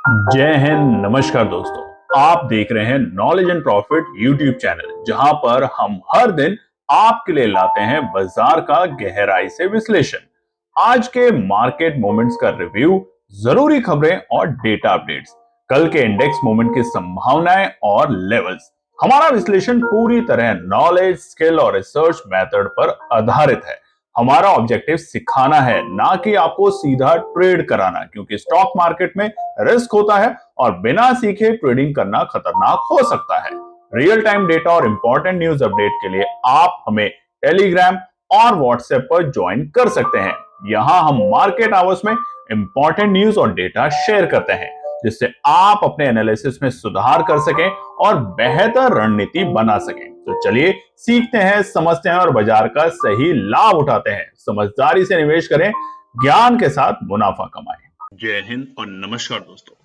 जय हिंद। नमस्कार दोस्तों, आप देख रहे हैं knowledge and profit YouTube channel, जहां पर हम हर दिन आपके लिए लाते हैं बाजार का गहराई से विश्लेषण, आज के मार्केट मोमेंट्स का रिव्यू, जरूरी खबरें और डेटा अपडेट्स, कल के इंडेक्स मूवमेंट की संभावनाएं और लेवल्स। हमारा विश्लेषण पूरी तरह नॉलेज, स्किल और रिसर्च मेथड पर आधारित है। हमारा ऑब्जेक्टिव सिखाना है, ना कि आपको सीधा ट्रेड कराना, क्योंकि स्टॉक मार्केट में रिस्क होता है और बिना सीखे ट्रेडिंग करना खतरनाक हो सकता है। रियल टाइम डेटा और इंपॉर्टेंट न्यूज अपडेट के लिए आप हमें टेलीग्राम और व्हाट्सएप पर ज्वाइन कर सकते हैं। यहाँ हम मार्केट आवर्स में इंपॉर्टेंट न्यूज और डेटा शेयर करते हैं, जिससे आप अपने एनालिसिस में सुधार कर सकें और बेहतर रणनीति बना सकें। तो चलिए सीखते हैं, समझते हैं और बाजार का सही लाभ उठाते हैं। समझदारी से निवेश करें, ज्ञान के साथ मुनाफा कमाएं। जय हिंद और नमस्कार दोस्तों।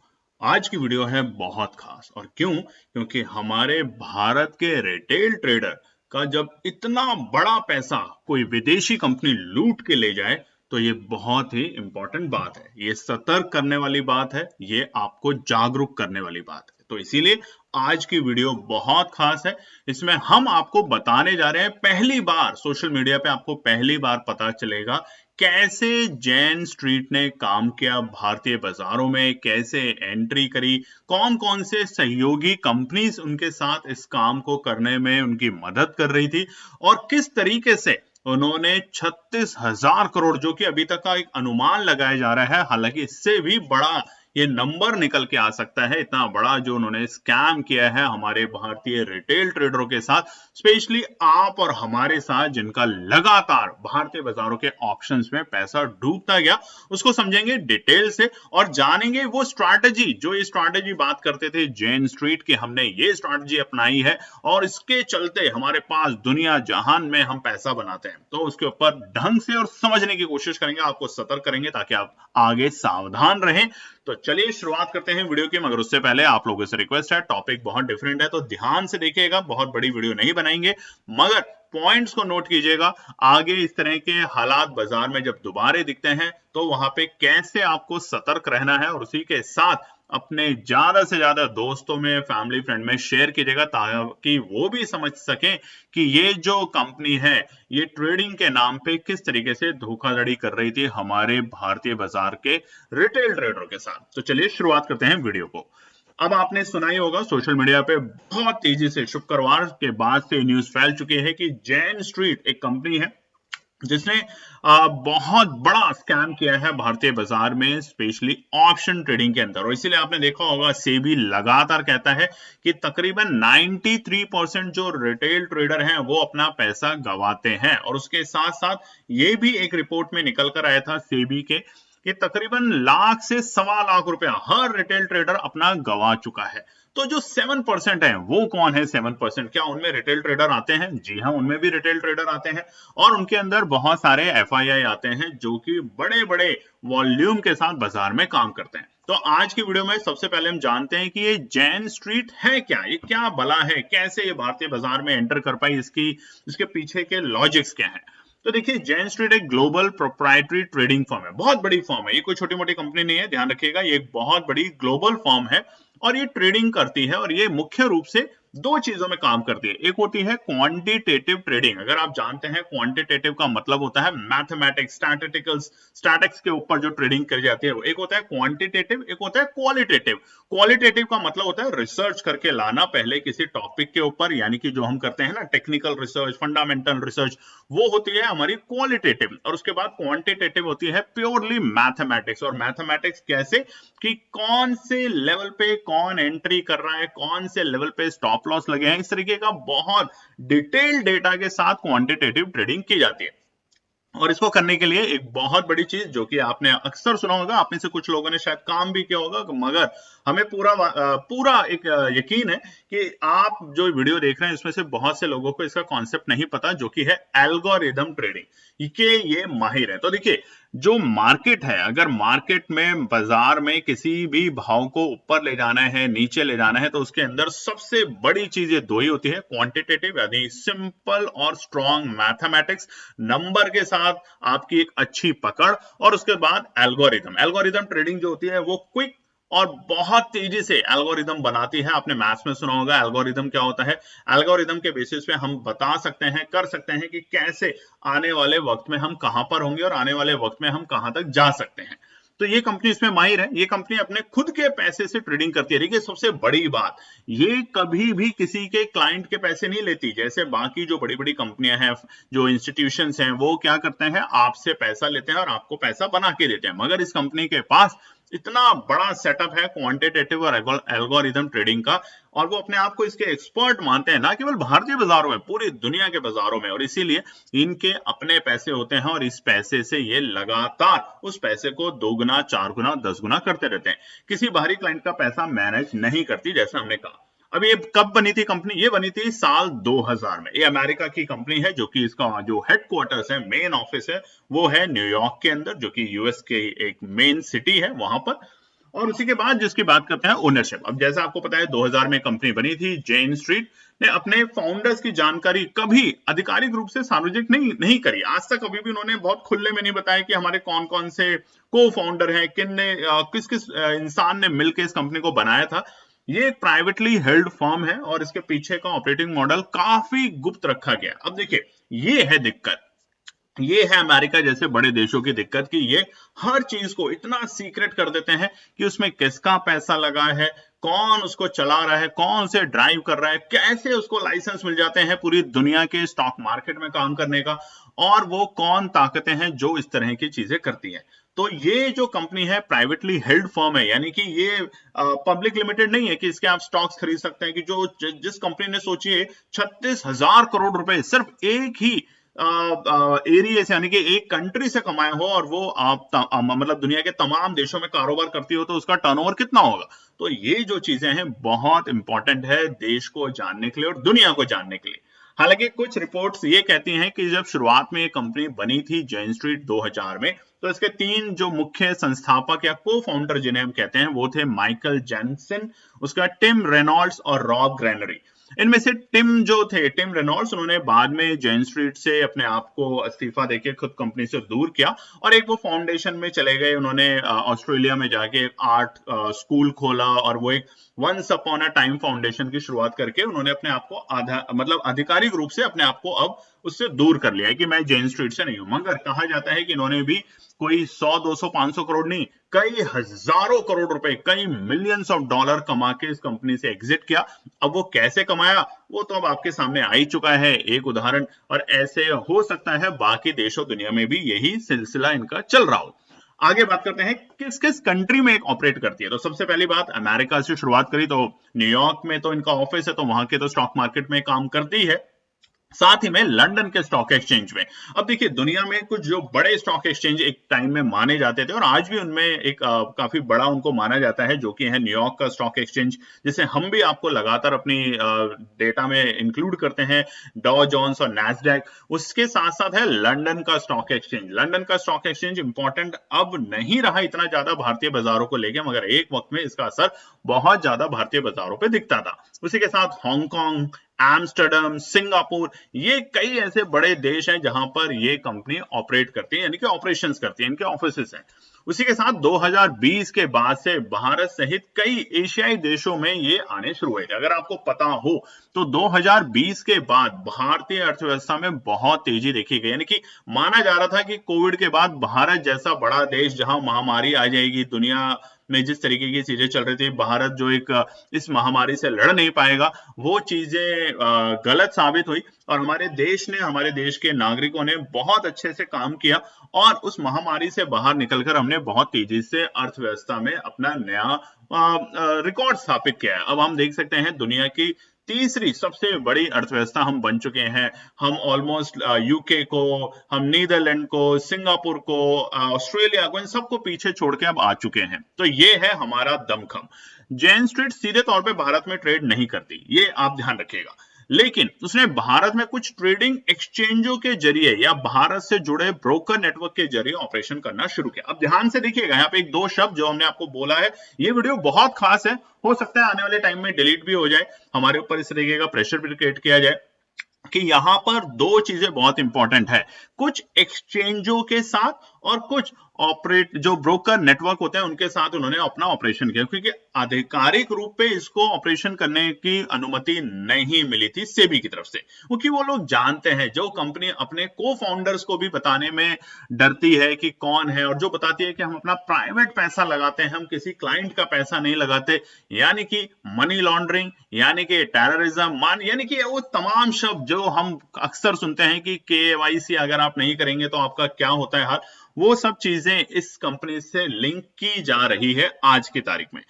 आज की वीडियो है बहुत खास। और क्यों? क्योंकि हमारे भारत के रिटेल ट्रेडर का जब इतना बड़ा पैसा कोई विदेशी कंपनी लूट के ले जाए, तो ये बहुत ही इंपॉर्टेंट बात है। ये सतर्क करने वाली बात है, ये आपको जागरूक करने वाली बात है। तो इसीलिए आज की वीडियो बहुत खास है। इसमें हम आपको बताने जा रहे हैं, पहली बार सोशल मीडिया पे आपको पहली बार पता चलेगा कैसे जैन स्ट्रीट ने काम किया भारतीय बाजारों में, कैसे एंट्री करी, कौन कौन से सहयोगी कंपनीज उनके साथ इस काम को करने में उनकी मदद कर रही थी, और किस तरीके से उन्होंने 36,000 करोड़, जो कि अभी तक का एक अनुमान लगाया जा रहा है, हालांकि इससे भी बड़ा ये नंबर निकल के आ सकता है, इतना बड़ा जो उन्होंने स्कैम किया है हमारे भारतीय रिटेल ट्रेडरों के साथ, स्पेशली आप और हमारे साथ, जिनका लगातार भारतीय बाजारों के ऑप्शंस में पैसा डूबता गया, उसको समझेंगे डिटेल से और जानेंगे वो स्ट्रैटेजी, जो ये स्ट्रैटेजी बात करते थे जैन स्ट्रीट की, हमने ये स्ट्रैटेजी अपनाई है और इसके चलते हमारे पास दुनिया जहान में हम पैसा बनाते हैं। तो उसके ऊपर ढंग से और समझने की कोशिश करेंगे, आपको सतर्क करेंगे ताकि आप आगे सावधान रहें। तो चलिए शुरुआत करते हैं वीडियो की, मगर उससे पहले आप लोगों से रिक्वेस्ट है, टॉपिक बहुत डिफरेंट है तो ध्यान से देखिएगा, बहुत बड़ी वीडियो नहीं बनाएंगे, मगर पॉइंट्स को नोट कीजिएगा। आगे इस तरह के हालात बाजार में जब दोबारा दिखते हैं तो वहां पे कैसे आपको सतर्क रहना है, और उसी के साथ अपने ज्यादा से ज्यादा दोस्तों में, फैमिली फ्रेंड में शेयर कीजिएगा, ताकि वो भी समझ सकें कि ये जो कंपनी है ये ट्रेडिंग के नाम पे किस तरीके से धोखाधड़ी कर रही थी हमारे भारतीय बाजार के रिटेल ट्रेडरों के साथ। तो चलिए शुरुआत करते हैं वीडियो को। अब आपने सुना ही होगा सोशल मीडिया पे बहुत तेजी से शुक्रवार के बाद से न्यूज फैल चुकी है कि जैन स्ट्रीट एक कंपनी है जिसने बहुत बड़ा स्कैम किया है भारतीय बाजार में, स्पेशली ऑप्शन ट्रेडिंग के अंदर। और इसीलिए आपने देखा होगा सेबी लगातार कहता है कि तकरीबन 93% जो रिटेल ट्रेडर हैं वो अपना पैसा गंवाते हैं। और उसके साथ साथ ये भी एक रिपोर्ट में निकल कर आया था सेबी के कि तकरीबन लाख से सवा लाख रुपया हर रिटेल ट्रेडर अपना गंवा चुका है। तो जो 7% है वो कौन है? 7% क्या उनमें रिटेल ट्रेडर आते हैं? जी हाँ, उनमें भी रिटेल ट्रेडर आते हैं और उनके अंदर बहुत सारे एफआईआई आते हैं जो कि बड़े बड़े वॉल्यूम के साथ बाजार में काम करते हैं। तो आज की वीडियो में सबसे पहले हम जानते हैं कि ये जैन स्ट्रीट है क्या, ये क्या भला है, कैसे ये भारतीय बाजार में एंटर कर पाई, इसके पीछे के लॉजिक्स क्या है। तो देखिए, जैन स्ट्रीट एक ग्लोबल प्रोप्राइटरी ट्रेडिंग फर्म है, बहुत बड़ी फर्म है, ये कोई छोटी मोटी कंपनी नहीं है, ध्यान रखिएगा, ये एक बहुत बड़ी ग्लोबल फर्म है और ये ट्रेडिंग करती है। और ये मुख्य रूप से दो चीजों में काम करती है। एक होती है क्वांटिटेटिव ट्रेडिंग। अगर आप जानते हैं, क्वांटिटेटिव का मतलब होता है मैथमेटिक्स, स्टैटिक्स के ऊपर जो ट्रेडिंग करी जाती है। एक होता है क्वांटिटेटिव, एक होता है क्वालिटेटिव। क्वालिटेटिव का मतलब होता है रिसर्च करके लाना पहले किसी टॉपिक के ऊपर, यानी कि जो हम करते हैं ना टेक्निकल रिसर्च, फंडामेंटल रिसर्च, वो होती है हमारी क्वालिटेटिव। और उसके बाद क्वांटिटेटिव होती है प्योरली मैथमेटिक्स। और मैथमेटिक्स कैसे कि कौन से लेवल पे कौन एंट्री कर रहा है, कौन से लेवल पे स्टॉप लॉस लगे हैं, इस तरीके का बहुत डिटेल डेटा के साथ क्वांटिटेटिव ट्रेडिंग की जाती है। और इसको करने के लिए एक बहुत बड़ी चीज जो कि आपने अक्सर सुना होगा, आप में से कुछ लोगों ने शायद काम भी किया होगा, मगर हमें पूरा एक यकीन है कि आप जो वीडियो देख रहे हैं इसमें से बहुत से लोगों को इसका कॉन्सेप्ट नहीं पता, जो कि है एल्गोरिदम ट्रेडिंग के ये माहिर है। तो देखिए, जो मार्केट है, अगर मार्केट में, बाजार में किसी भी भाव को ऊपर ले जाना है, नीचे ले जाना है, तो उसके अंदर सबसे बड़ी चीज ये दो ही होती है, क्वांटिटेटिव यानी सिंपल और स्ट्रॉन्ग मैथमेटिक्स, नंबर के साथ आपकी एक अच्छी पकड़, और उसके बाद एल्गोरिदम। एल्गोरिदम ट्रेडिंग जो होती है वो क्विक और बहुत तेजी से एल्गोरिदम बनाती है। आपने मैथ्स में सुना होगा एल्गोरिदम क्या होता है। एल्गोरिदम के बेसिस पे हम बता सकते हैं, कर सकते हैं कि कैसे आने वाले वक्त में हम कहां पर होंगे और आने वाले वक्त में हम कहां तक जा सकते हैं। तो ये कंपनी इसमें माहिर है। ये कंपनी अपने खुद के पैसे से ट्रेडिंग करती है। देखिए सबसे बड़ी बात, ये कभी भी किसी के क्लाइंट के पैसे नहीं लेती। जैसे बाकी जो बड़ी बड़ी कंपनियां हैं, जो इंस्टीट्यूशंस हैं, वो क्या करते हैं, आपसे पैसा लेते हैं और आपको पैसा बना के देते हैं। मगर इस कंपनी के पास इतना बड़ा सेटअप है क्वांटिटेटिव और एल्गोरिथम ट्रेडिंग का, और वो अपने आप को इसके एक्सपर्ट मानते हैं, ना केवल भारतीय बाजारों में, पूरी दुनिया के बाजारों में। और इसीलिए इनके अपने पैसे होते हैं और इस पैसे से ये लगातार उस पैसे को 2 गुना, 4 गुना, 10 गुना करते रहते हैं। किसी बाहरी क्लाइंट का पैसा मैनेज नहीं करती, जैसा हमने कहा। अब ये कब बनी थी कंपनी? ये बनी थी साल 2000 में। ये अमेरिका की कंपनी है, जो कि इसका जो हेडक्वार्टर्स है, मेन ऑफिस है, वो है न्यूयॉर्क के अंदर, जो कि यूएस के एक मेन सिटी है वहां पर। और उसी के बाद जिसकी बात करते हैं ओनरशिप। अब जैसा आपको पता है 2000 में कंपनी बनी थी। जेन स्ट्रीट ने अपने फाउंडर्स की जानकारी कभी आधिकारिक रूप से सार्वजनिक नहीं करी। आज तक कभी भी उन्होंने बहुत खुले में नहीं बताया कि हमारे कौन कौन से को फाउंडर हैं, किन ने किस किस इंसान ने मिलकर इस कंपनी को बनाया था। ये एक प्राइवेटली हेल्ड फर्म है और इसके पीछे का ऑपरेटिंग मॉडल काफी गुप्त रखा गया। अब देखिए ये है दिक्कत, ये है अमेरिका जैसे बड़े देशों की दिक्कत कि ये हर चीज को इतना सीक्रेट कर देते हैं कि उसमें किसका पैसा लगा है, कौन उसको चला रहा है, कौन से ड्राइव कर रहा है, कैसे उसको लाइसेंस मिल जाते हैं पूरी दुनिया के स्टॉक मार्केट में काम करने का, और वो कौन ताकतें हैं जो इस तरह की चीजें करती हैं। तो ये जो कंपनी है प्राइवेटली हेल्ड फर्म है, यानी कि ये पब्लिक लिमिटेड नहीं है कि इसके आप स्टॉक्स खरीद सकते हैं। कि जो जिस कंपनी ने सोचिए 36,000 करोड़ रुपए सिर्फ एक ही एरिया से, यानी कि एक कंट्री से कमाए हो, और वो आप मतलब दुनिया के तमाम देशों में कारोबार करती हो, तो उसका टर्नओवर कितना होगा। तो ये जो चीजें हैं बहुत इंपॉर्टेंट है देश को जानने के लिए और दुनिया को जानने के लिए। हालांकि कुछ रिपोर्ट्स ये कहती हैं कि जब शुरुआत में ये कंपनी बनी थी जेन स्ट्रीट 2000 में, तो इसके 3 जो मुख्य संस्थापक या को फाउंडर जिन्हें हम कहते हैं, वो थे माइकल जेनसन, उसका टिम रेनॉल्ड्स और रॉब ग्रेनरी। इनमें से टिम रेनॉल्ड्स, उन्होंने बाद में जेन स्ट्रीट से अपने आप को इस्तीफा देके खुद कंपनी से दूर किया और एक वो फाउंडेशन में चले गए। उन्होंने ऑस्ट्रेलिया में जाके आर्ट स्कूल खोला और वो एक once upon a time foundation की शुरुआत करके उन्होंने अपने आप को मतलब आधिकारिक रूप से अपने आप को अब उससे दूर कर लिया है कि मैं जेन स्ट्रीट से नहीं हूं। मगर कहा जाता है कि इन्होंने भी कोई 100, 200, 500 करोड़ नहीं, कई हजारों करोड़ रुपए, कई मिलियंस ऑफ डॉलर कमा के इस कंपनी से एग्जिट किया। अब वो कैसे कमाया, वो तो अब आपके सामने आ ही चुका है एक उदाहरण, और ऐसे हो सकता है बाकी देशों दुनिया में भी यही सिलसिला इनका चल रहा हो। आगे बात करते हैं किस किस कंट्री में एक ऑपरेट करती है। तो सबसे पहली बात, अमेरिका से शुरुआत करी तो न्यूयॉर्क में तो इनका ऑफिस है, तो वहां के तो स्टॉक मार्केट में काम करती है, साथ ही में लंदन के स्टॉक एक्सचेंज में। अब देखिए दुनिया में कुछ जो बड़े स्टॉक एक्सचेंज एक टाइम में माने जाते थे और आज भी उनमें एक काफी बड़ा उनको माना जाता है, जो कि है न्यूयॉर्क का स्टॉक एक्सचेंज, जिसे हम भी आपको लगातार अपनी डेटा में इंक्लूड करते हैं, डॉ जोन्स और नैस्डैक। उसके साथ साथ है लंदन का स्टॉक एक्सचेंज। लंदन का स्टॉक एक्सचेंज इंपॉर्टेंट अब नहीं रहा इतना ज्यादा भारतीय बाजारों को लेकर, मगर एक वक्त में इसका असर बहुत ज्यादा भारतीय बाजारों पर दिखता था। उसी के साथ हांगकांग, एम्स्टर्डम, सिंगापुर, ये कई ऐसे बड़े देश हैं जहां पर ये कंपनी ऑपरेट करती है, यानी कि ऑपरेशंस करती है, इनके ऑफिसेस हैं। उसी के साथ 2020 के बाद से भारत सहित कई एशियाई देशों में ये आने शुरू हुए थे। अगर आपको पता हो तो 2020 के बाद भारतीय अर्थव्यवस्था में बहुत तेजी देखी गई, यानी कि माना जा रहा था कि कोविड के बाद भारत जैसा बड़ा देश, जहां महामारी आ जाएगी, दुनिया में जिस तरीके की चीजें चल रही थी, भारत जो एक इस महामारी से लड़ नहीं पाएगा, वो चीजें गलत साबित हुई। और हमारे देश ने, हमारे देश के नागरिकों ने बहुत अच्छे से काम किया और उस महामारी से बाहर निकलकर हमने बहुत तेजी से अर्थव्यवस्था में अपना नया रिकॉर्ड स्थापित किया है। अब हम देख सकते हैं दुनिया की तीसरी सबसे बड़ी अर्थव्यवस्था हम बन चुके हैं। हम ऑलमोस्ट यूके को, हम नीदरलैंड को, सिंगापुर को, ऑस्ट्रेलिया को, इन सबको पीछे छोड़ के अब आ चुके हैं। तो ये है हमारा दमखम। जेन स्ट्रीट सीधे तौर पे भारत में ट्रेड नहीं करती, ये आप ध्यान रखिएगा, लेकिन उसने भारत में कुछ ट्रेडिंग एक्सचेंजों के जरिए या भारत से जुड़े ब्रोकर नेटवर्क के जरिए ऑपरेशन करना शुरू किया। अब ध्यान से देखिएगा, यहाँ पे एक दो शब्द जो हमने आपको बोला है, ये वीडियो बहुत खास है, हो सकता है आने वाले टाइम में डिलीट भी हो जाए, हमारे ऊपर इस तरीके का प्रेशर भी क्रिएट किया जाए कि यहां पर दो चीजें बहुत इंपॉर्टेंट है, कुछ एक्सचेंजों के साथ और कुछ ऑपरेट जो ब्रोकर नेटवर्क होते हैं उनके साथ उन्होंने अपना ऑपरेशन किया, क्योंकि आधिकारिक रूप पे इसको ऑपरेशन करने की अनुमति नहीं मिली थी सेबी की तरफ से, क्योंकि वो लोग जानते हैं, जो कंपनी अपने को फाउंडर्स को भी बताने में डरती है कि कौन है, और जो बताती है कि हम अपना प्राइवेट पैसा लगाते हैं, हम किसी क्लाइंट का पैसा नहीं लगाते, यानी कि मनी लॉन्ड्रिंग, यानी कि टेररिज्म, यानी कि वो तमाम शब्द जो हम अक्सर सुनते हैं कि केवाईसी अगर आप नहीं करेंगे तो आपका क्या होता है हाल, वो सब चीजें इस कंपनी से लिंक की जा रही है आज की तारीख में।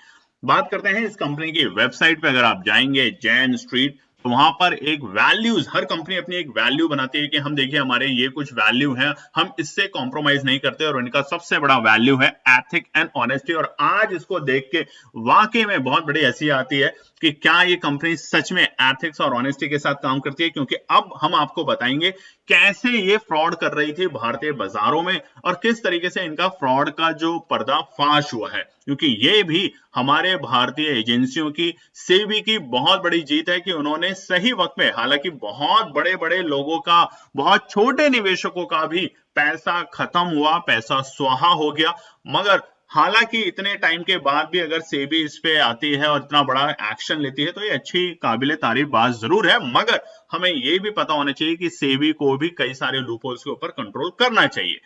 बात करते हैं इस कंपनी की वेबसाइट पे, अगर आप जाएंगे जैन स्ट्रीट, तो वहां पर एक वैल्यूज, हर कंपनी अपनी एक वैल्यू बनाती है कि हम देखिए हमारे ये कुछ वैल्यू है, हम इससे कॉम्प्रोमाइज नहीं करते, और इनका सबसे बड़ा वैल्यू है एथिक एंड ऑनेस्टी। और आज इसको देख के वाकई में बहुत बड़ी हंसी आती है कि क्या ये कंपनी सच में एथिक्स और ऑनेस्टी के साथ काम करती है, क्योंकि अब हम आपको बताएंगे कैसे ये फ्रॉड कर रही थी भारतीय बाजारों में, और किस तरीके से इनका फ्रॉड का जो पर्दाफाश हुआ है, क्योंकि ये भी हमारे भारतीय एजेंसियों की, सेबी की बहुत बड़ी जीत है कि उन्होंने सही वक्त में, हालांकि बहुत बड़े बड़े लोगों का, बहुत छोटे निवेशकों का भी पैसा खत्म हुआ, पैसा स्वाहा हो गया, मगर हालांकि इतने टाइम के बाद भी अगर सेबी इस पे आती है और इतना बड़ा एक्शन लेती है तो ये अच्छी काबिले तारीफ बात जरूर है, मगर हमें ये भी पता होना चाहिए कि सेबी को भी कई सारे लूपहोल्स के ऊपर कंट्रोल करना चाहिए।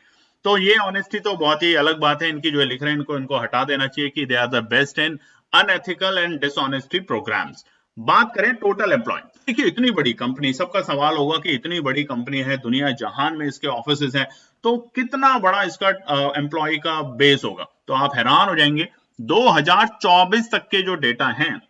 तो ये ऑनेस्टी तो बहुत ही अलग बात है, इनकी जो लिख रहे हैं इनको हटा देना चाहिए कि they are the best in unethical and dishonesty programs. बात करें टोटल एम्प्लॉय, देखिए इतनी बड़ी कंपनी, सबका सवाल होगा कि इतनी बड़ी कंपनी है, दुनिया जहान में इसके ऑफिसेज हैं, तो कितना बड़ा इसका एम्प्लॉय का बेस होगा, तो आप हैरान हो जाएंगे। 2024 तक के जो डेटा हैं,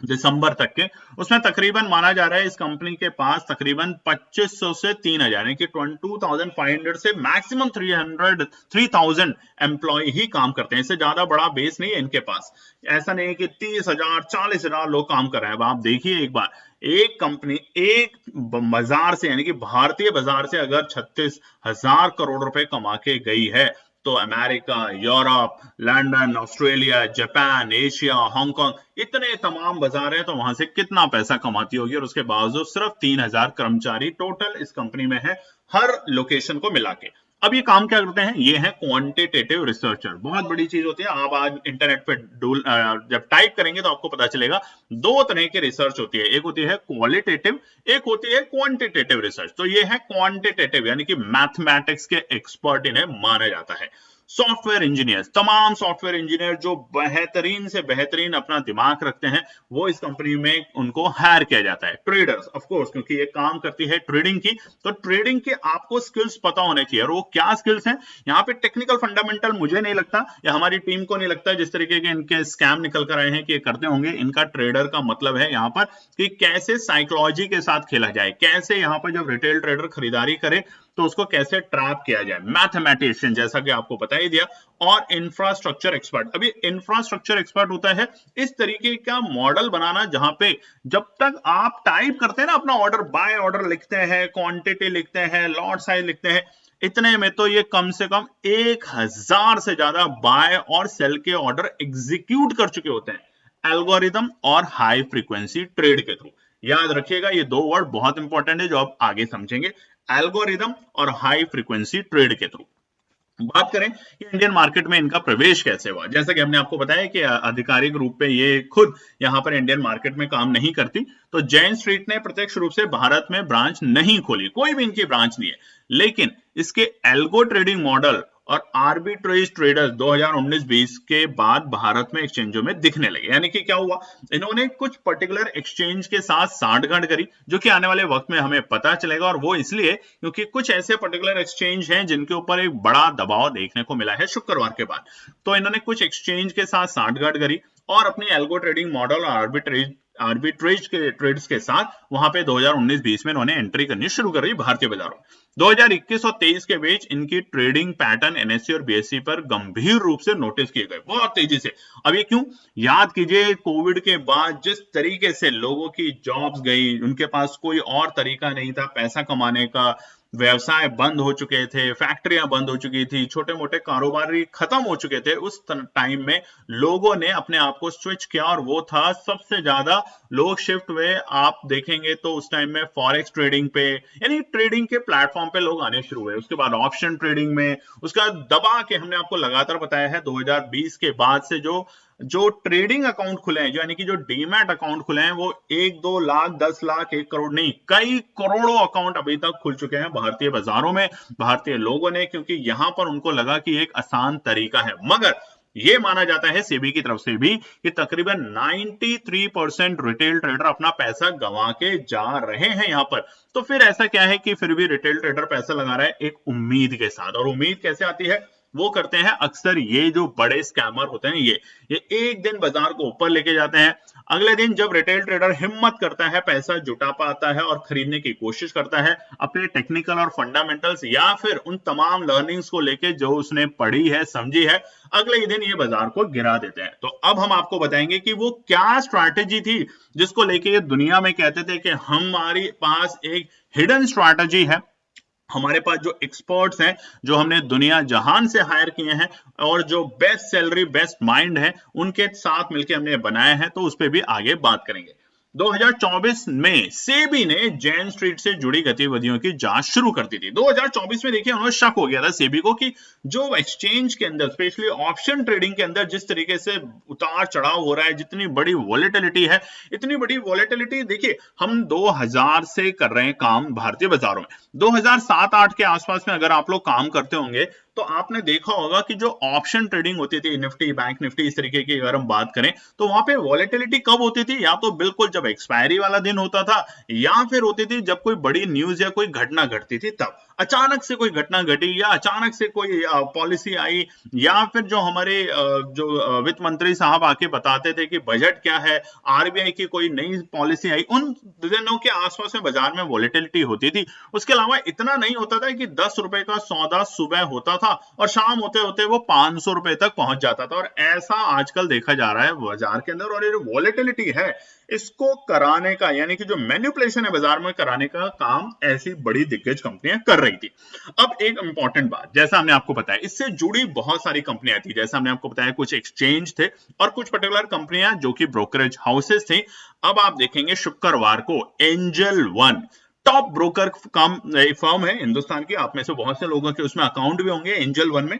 दिसंबर तक के, उसमें तकरीबन माना जा रहा है इस कंपनी के पास तकरीबन 2500 से 3000 यानी कि 2500 से मैक्सिमम 3000 एम्प्लॉय ही काम करते हैं, इससे ज्यादा बड़ा बेस नहीं है इनके पास। ऐसा नहीं है कि 30,000 40,000 लोग काम कर रहे हैं। अब आप देखिए एक बार, एक कंपनी एक बाजार से, यानी कि भारतीय बाजार से अगर 36,000 करोड़ रुपए कमा के गई है, तो America, Europe, London, Australia, Japan, Asia, Hong Kong, इतने तमाम बाजार हैं, तो वहां से कितना पैसा कमाती होगी, और उसके बावजूद सिर्फ 3000 कर्मचारी टोटल इस कंपनी में है, हर लोकेशन को मिला के। अब ये काम क्या करते हैं, ये है क्वांटिटेटिव रिसर्चर, बहुत बड़ी चीज होती है। आप आज इंटरनेट पे जब टाइप करेंगे तो आपको पता चलेगा दो तरह की रिसर्च होती है, एक होती है क्वालिटेटिव, एक होती है क्वांटिटेटिव रिसर्च। तो ये है क्वांटिटेटिव, यानी कि मैथमेटिक्स के एक्सपर्ट इन्हें माना जाता है। सॉफ्टवेयर इंजीनियर, तमाम सॉफ्टवेयर इंजीनियर जो बेहतरीन से बेहतरीन अपना दिमाग रखते हैं, वो इस कंपनी में उनको हायर किया जाता है। ट्रेडर्स, ऑफ कोर्स, क्योंकि ये काम करती है ट्रेडिंग की, तो ट्रेडिंग के आपको स्किल्स पता होने चाहिए, और वो क्या स्किल्स हैं, यहाँ पे टेक्निकल फंडामेंटल मुझे नहीं लगता, या हमारी टीम को नहीं लगता, जिस तरीके के इनके स्कैम निकल कर आए हैं कि ये करते होंगे। इनका ट्रेडर का मतलब है यहाँ पर कि कैसे साइकोलॉजी के साथ खेला जाए, कैसे यहाँ पर जब रिटेल ट्रेडर खरीदारी करे तो उसको कैसे ट्रैप किया जाए, मैथमेटिशियन जैसा कि आपको बता ही दिया, और इंफ्रास्ट्रक्चर एक्सपर्ट। अभी इंफ्रास्ट्रक्चर एक्सपर्ट होता है इस तरीके का मॉडल बनाना जहां पे जब तक आप टाइप करते हैं ना अपना ऑर्डर, बाय ऑर्डर लिखते हैं, क्वांटिटी लिखते हैं, लॉट साइज लिखते हैं, इतने में तो ये कम से कम 1000 से ज्यादा बाय और सेल के ऑर्डर एग्जीक्यूट कर चुके होते हैं, एल्गोरिदम और हाई फ्रीक्वेंसी ट्रेड के थ्रू। याद रखिएगा, ये दो वर्ड बहुत इंपॉर्टेंट है जो आप आगे समझेंगे, एल्गोरिदम और हाई फ्रीक्वेंसी ट्रेड के थ्रू। बात करें कि इंडियन मार्केट में इनका प्रवेश कैसे हुआ, जैसा कि हमने आपको बताया कि आधिकारिक रूप पे ये खुद यहां पर इंडियन मार्केट में काम नहीं करती, तो जैन स्ट्रीट ने प्रत्यक्ष रूप से भारत में ब्रांच नहीं खोली, कोई भी इनकी ब्रांच नहीं है, लेकिन इसके एल्गो ट्रेडिंग मॉडल और आर्बिट्रेज ट्रेडर्स 2019-20 के बाद भारत में एक्सचेंजों में दिखने लगे। यानी कि क्या हुआ, इन्होंने कुछ पर्टिकुलर एक्सचेंज के साथ सांठगांठ करी, जो कि आने वाले वक्त में हमें पता चलेगा, और वो इसलिए क्योंकि कुछ ऐसे पर्टिकुलर एक्सचेंज हैं जिनके ऊपर एक बड़ा दबाव देखने को मिला है शुक्रवार के बाद। तो इन्होंने कुछ एक्सचेंज के साथ सांठगांठ करी और अपनी एल्गो ट्रेडिंग मॉडल और आर्बिट्रेज के ट्रेड्स के साथ वहां पे 2019-20 में उन्होंने एंट्री करनी शुरू कर दी भारतीय बाजारों। 2021 और 23 के बीच इनकी ट्रेडिंग पैटर्न एनएससी और बीएससी पर गंभीर रूप से नोटिस किए गए, बहुत तेजी से। अब ये क्यों, याद कीजिए कोविड के बाद जिस तरीके से लोगों की जॉब्स गई, उनके पास कोई और तरीका नहीं था पैसा कमाने का, व्यवसाय बंद हो चुके थे, फैक्ट्रियां बंद हो चुकी थी, छोटे मोटे कारोबारी खत्म हो चुके थे, उस टाइम में लोगों ने अपने आप को स्विच किया और वो था सबसे ज्यादा लोग शिफ्ट हुए। आप देखेंगे तो उस टाइम में फॉरेक्स ट्रेडिंग पे, यानी ट्रेडिंग के प्लेटफॉर्म पे लोग आने शुरू हुए। उसके बाद ऑप्शन ट्रेडिंग में, उसका दबा के हमने आपको लगातार बताया है 2020 के बाद से जो जो ट्रेडिंग अकाउंट खुले हैं, जो यानी कि जो डीमैट अकाउंट खुले हैं, वो 1-2 लाख 10 लाख 1 करोड़ नहीं, कई करोड़ों अकाउंट अभी तक खुल चुके हैं भारतीय बाजारों में, भारतीय लोगों ने, क्योंकि यहां पर उनको लगा कि एक आसान तरीका है। मगर ये माना जाता है सेबी की तरफ से भी कि तकरीबन 93% रिटेल ट्रेडर अपना पैसा गंवा के जा रहे हैं यहां पर। तो फिर ऐसा क्या है कि फिर भी रिटेल ट्रेडर पैसा लगा रहा है एक उम्मीद के साथ। और उम्मीद कैसे आती है? वो करते हैं अक्सर ये जो बड़े स्कैमर होते हैं, ये एक दिन बाजार को ऊपर लेके जाते हैं, अगले दिन जब रिटेल ट्रेडर हिम्मत करता है, पैसा जुटा पाता है और खरीदने की कोशिश करता है, अपने टेक्निकल और फंडामेंटल्स या फिर उन तमाम लर्निंग्स को लेके जो उसने पढ़ी है, समझी है, अगले ही दिन ये बाजार को गिरा देते हैं। तो अब हम आपको बताएंगे कि वो क्या स्ट्रैटेजी थी जिसको लेके ये दुनिया में कहते थे कि हमारे पास एक हिडन स्ट्रैटेजी है, हमारे पास जो एक्सपर्ट्स हैं, जो हमने दुनिया जहान से हायर किए हैं और जो बेस्ट सैलरी बेस्ट माइंड है, उनके साथ मिलकर हमने बनाया है। तो उस पर भी आगे बात करेंगे। 2024 में सेबी ने जैन स्ट्रीट से जुड़ी गतिविधियों की जांच शुरू कर दी थी। 2024 में देखिए उन्हें शक हो गया था सेबी को कि जो एक्सचेंज के अंदर, स्पेशली ऑप्शन ट्रेडिंग के अंदर जिस तरीके से उतार चढ़ाव हो रहा है, जितनी बड़ी वॉलेटिलिटी है, इतनी बड़ी वॉलेटिलिटी, देखिए हम 2000 से कर रहे हैं काम भारतीय बाजारों में। 2007-8 के आसपास में अगर आप लोग काम करते होंगे तो आपने देखा होगा कि जो ऑप्शन ट्रेडिंग होती थी, निफ्टी, बैंक निफ्टी, इस तरीके की अगर हम बात करें, तो वहां पे वॉलेटिलिटी कब होती थी? या तो बिल्कुल जब एक्सपायरी वाला दिन होता था, या फिर होती थी जब कोई बड़ी न्यूज या कोई घटना घटती थी, तब अचानक से कोई घटना घटी या अचानक से कोई पॉलिसी आई, या फिर जो हमारे जो वित्त मंत्री साहब आके बताते थे कि बजट क्या है, आरबीआई की कोई नई पॉलिसी आई, उन दिनों के आसपास में बाजार में वॉलेटिलिटी होती थी। उसके अलावा इतना नहीं होता था कि 10 रुपए का सौदा सुबह होता था और शाम होते होते वो 500 रुपए तक पहुंच जाता था। और ऐसा आजकल देखा जा रहा है बाजार के अंदर। और ये जो वॉलेटिलिटी है, इसको कराने का, यानी कि जो मैनिपुलेशन है बाजार में कराने का काम ऐसी बड़ी दिग्गज कंपनियां कर रही थी। अब एक इंपॉर्टेंट बात, जैसा हमने आपको बताया, इससे जुड़ी बहुत सारी कंपनियां थी। जैसा हमने आपको बताया कुछ एक्सचेंज थे और कुछ पर्टिकुलर कंपनियां जो कि ब्रोकरेज हाउसेस थी। अब आप देखेंगे शुक्रवार को angel one, top broker firm है हिंदुस्तान की, आप में से बहुत से लोगों के उसमें अकाउंट भी होंगे, एंजल वन में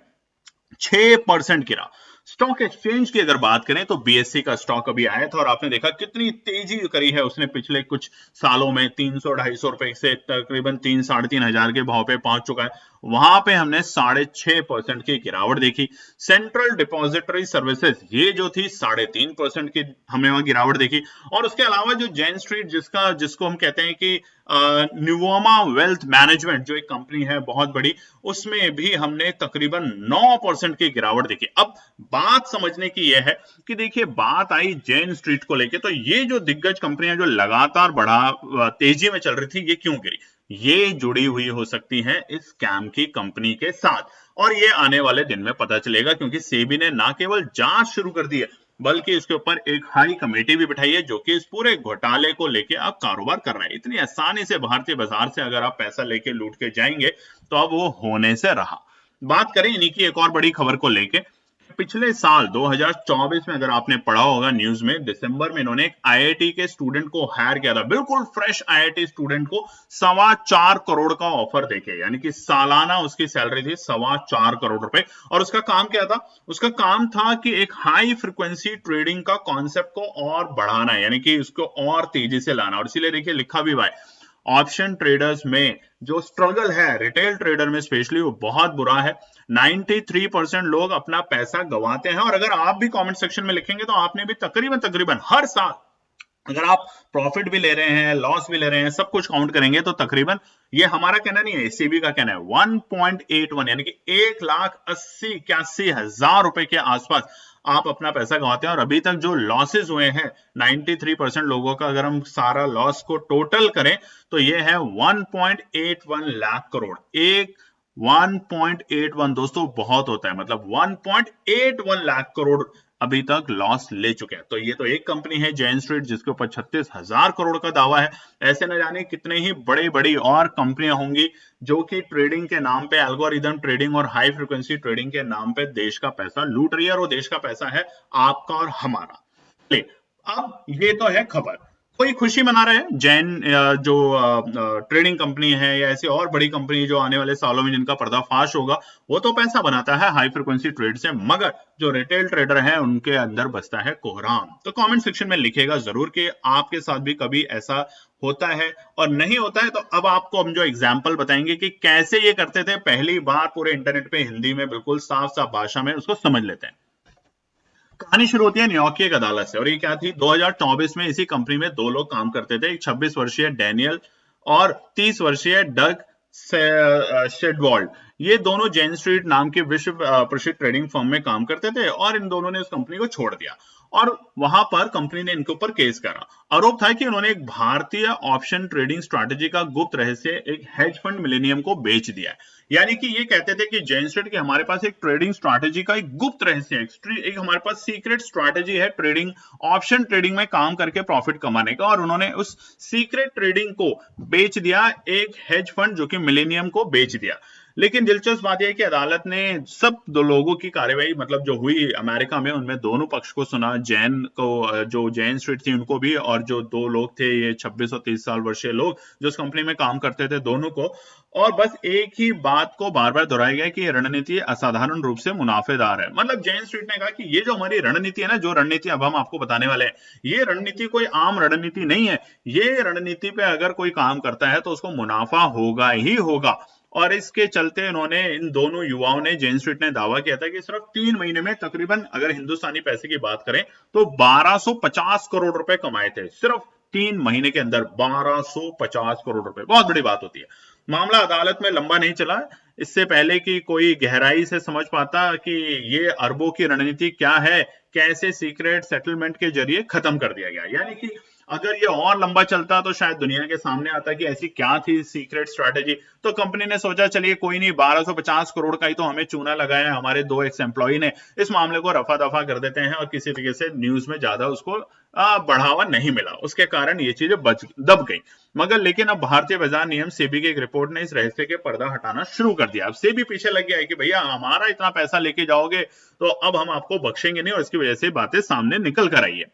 6% गिरा। स्टॉक एक्सचेंज की अगर बात करें तो बीएससी का स्टॉक अभी आया था और आपने देखा कितनी तेजी करी है उसने पिछले कुछ सालों में, 300-250 रुपए से तकरीबन 3-3.5 हजार के भाव पे पहुंच चुका है। वहां पे हमने 6.5% की गिरावट देखी। सेंट्रल डिपॉजिटरी सर्विसेज, ये जो थी 3.5% की हमने वहां गिरावट देखी। और उसके अलावा जो जैन स्ट्रीट, जिसको हम कहते हैं कि न्यूवोमा वेल्थ मैनेजमेंट, जो एक कंपनी है बहुत बड़ी, उसमें भी हमने तकरीबन 9% की गिरावट देखी। अब बात समझने की यह है कि देखिए बात आई जैन स्ट्रीट को लेके, तो ये जो दिग्गज कंपनियां जो लगातार बड़ा तेजी में चल रही थी, ये क्यों गिरी? ये जुड़ी हुई हो सकती है इस स्कैम की कंपनी के साथ, और ये आने वाले दिन में पता चलेगा, क्योंकि सेबी ने ना केवल जांच शुरू कर दी है, बल्कि इसके ऊपर एक हाई कमेटी भी बिठाई है जो कि इस पूरे घोटाले को लेके अब कारोबार कर रहा है। इतनी आसानी से भारतीय बाजार से अगर आप पैसा लेके लूट के जाएंगे तो अब वो होने से रहा। बात करें इन्हीं की एक और बड़ी खबर को लेके, पिछले साल 2024 में अगर आपने पढ़ा होगा न्यूज में, दिसंबर में इन्होंने एक आईआईटी के स्टूडेंट को हायर किया था, बिल्कुल फ्रेश आईआईटी स्टूडेंट को 4.25 करोड़ का ऑफर देके, यानी कि सालाना उसकी सैलरी थी 4.25 करोड़ रुपए। और उसका काम क्या था? उसका काम था कि एक हाई फ्रिक्वेंसी ट्रेडिंग का कॉन्सेप्ट को और बढ़ाना है, यानी कि उसको और तेजी से लाना। और इसीलिए देखिए लिखा भी हुआ है, ऑप्शन ट्रेडर्स में जो स्ट्रगल है रिटेल ट्रेडर में स्पेशली, वो बहुत बुरा है। 93% लोग अपना पैसा गंवाते हैं। और अगर आप भी कमेंट सेक्शन में लिखेंगे तो आपने भी तकरीबन हर साल, अगर आप प्रॉफिट भी ले रहे हैं, लॉस भी ले रहे हैं, सब कुछ काउंट करेंगे तो तकरीबन, ये हमारा कहना नहीं है, सेबी का कहना है, 1.81 यानी कि 1,80,81,000 रुपए के आसपास आप अपना पैसा गंवाते हैं। और अभी तक जो लॉसेस हुए हैं 93% लोगों का, अगर हम सारा लॉस को टोटल करें तो ये है 1.81 लाख करोड़। 1.81 दोस्तों बहुत होता है, मतलब 1.81 लाख करोड़ अभी तक लॉस ले चुके हैं। तो ये तो एक कंपनी है जैन स्ट्रीट जिसके ऊपर 36,000 करोड़ का दावा है। ऐसे न जाने कितने ही बड़ी बड़ी और कंपनियां होंगी जो कि ट्रेडिंग के नाम पे, एल्गोरिदम ट्रेडिंग और हाई फ्रिक्वेंसी ट्रेडिंग के नाम पे देश का पैसा लूट रही है, और वो देश का पैसा है आपका और हमारा। अब ये तो है खबर। कोई खुशी मना रहे हैं जैन जो ट्रेडिंग कंपनी है या ऐसी और बड़ी कंपनी जो आने वाले सालों में जिनका पर्दाफाश होगा, वो तो पैसा बनाता है हाई फ्रिक्वेंसी ट्रेड से, मगर जो रिटेल ट्रेडर हैं उनके अंदर बसता है कोहराम। तो कमेंट सेक्शन में लिखिएगा जरूर कि आपके साथ भी कभी ऐसा होता है, और नहीं होता है तो अब आपको हम जो एग्जाम्पल बताएंगे कि कैसे ये करते थे, पहली बार पूरे इंटरनेट पे हिंदी में बिल्कुल साफ साफ भाषा में उसको समझ लेते हैं। कहानी शुरू होती है न्यूयॉर्क की एक अदालत से, और ये क्या थी, 2024 में इसी कंपनी में दो लोग काम करते थे, एक 26 वर्षीय डैनियल और 30 वर्षीय डग शेडवॉल्ड। ये दोनों जैन स्ट्रीट नाम के विश्व प्रसिद्ध ट्रेडिंग फर्म में काम करते थे, और इन दोनों ने उस कंपनी को छोड़ दिया, और वहां पर कंपनी ने इनके ऊपर केस करा। आरोप था कि उन्होंने एक भारतीय ऑप्शन ट्रेडिंग स्ट्रैटेजी का गुप्त रहस्य एक हेज फंड मिलेनियम को बेच दिया है। यानी कि ये कहते थे कि जैन स्ट्रीट के हमारे पास एक ट्रेडिंग स्ट्रैटेजी का एक गुप्त रहस्य है, एक हमारे पास सीक्रेट स्ट्रैटेजी है ट्रेडिंग, ऑप्शन ट्रेडिंग में काम करके प्रॉफिट कमाने का, और उन्होंने उस सीक्रेट ट्रेडिंग को बेच दिया एक हेज फंड जो कि मिलेनियम को बेच दिया। लेकिन दिलचस्प बात यह है कि अदालत ने सब दो लोगों की कार्यवाही मतलब जो हुई अमेरिका में, उनमें दोनों पक्ष को सुना, जैन को, जो जैन स्ट्रीट थी उनको भी, और जो दो लोग थे ये 26 और 30 साल वर्षीय लोग जो उस कंपनी में काम करते थे, दोनों को। और बस एक ही बात को बार बार दोहराया गया कि ये रणनीति असाधारण रूप से मुनाफेदार है। मतलब जैन स्ट्रीट ने कहा कि ये जो हमारी रणनीति है ना, जो रणनीति अब हम आपको बताने वाले हैं, ये रणनीति कोई आम रणनीति नहीं है। ये रणनीति पे अगर कोई काम करता है तो उसको मुनाफा होगा ही होगा। और इसके चलते इन्होंने, इन दोनों युवाओं ने, जैन स्ट्रीट ने दावा किया था कि सिर्फ 3 महीने में तकरीबन, अगर हिंदुस्तानी पैसे की बात करें तो 1250 करोड़ रुपए कमाए थे। सिर्फ 3 महीने के अंदर 1250 करोड़ रुपए, बहुत बड़ी बात होती है। मामला अदालत में लंबा नहीं चला, इससे पहले कि कोई गहराई से समझ पाता कि ये अरबों की रणनीति क्या है, कैसे सीक्रेट सेटलमेंट के जरिए खत्म कर दिया गया। यानी कि अगर ये और लंबा चलता तो शायद दुनिया के सामने आता कि ऐसी क्या थी सीक्रेट स्ट्रैटेजी। तो कंपनी ने सोचा चलिए कोई नहीं, 1250 करोड़ का ही तो हमें चूना लगाया है हमारे 2 एक्स एम्प्लॉय ने, इस मामले को रफा दफा कर देते हैं, और किसी तरीके से न्यूज में ज्यादा उसको बढ़ावा नहीं मिला, उसके कारण ये चीजें दब गई। मगर लेकिन अब भारतीय बाजार नियम सेबी की एक रिपोर्ट ने इस रहस्य के पर्दा हटाना शुरू कर दिया। अब सेबी पीछे लग गया है कि भैया हमारा इतना पैसा लेके जाओगे तो अब हम आपको बख्शेंगे नहीं, और इसकी वजह से बातें सामने निकल कर आई है।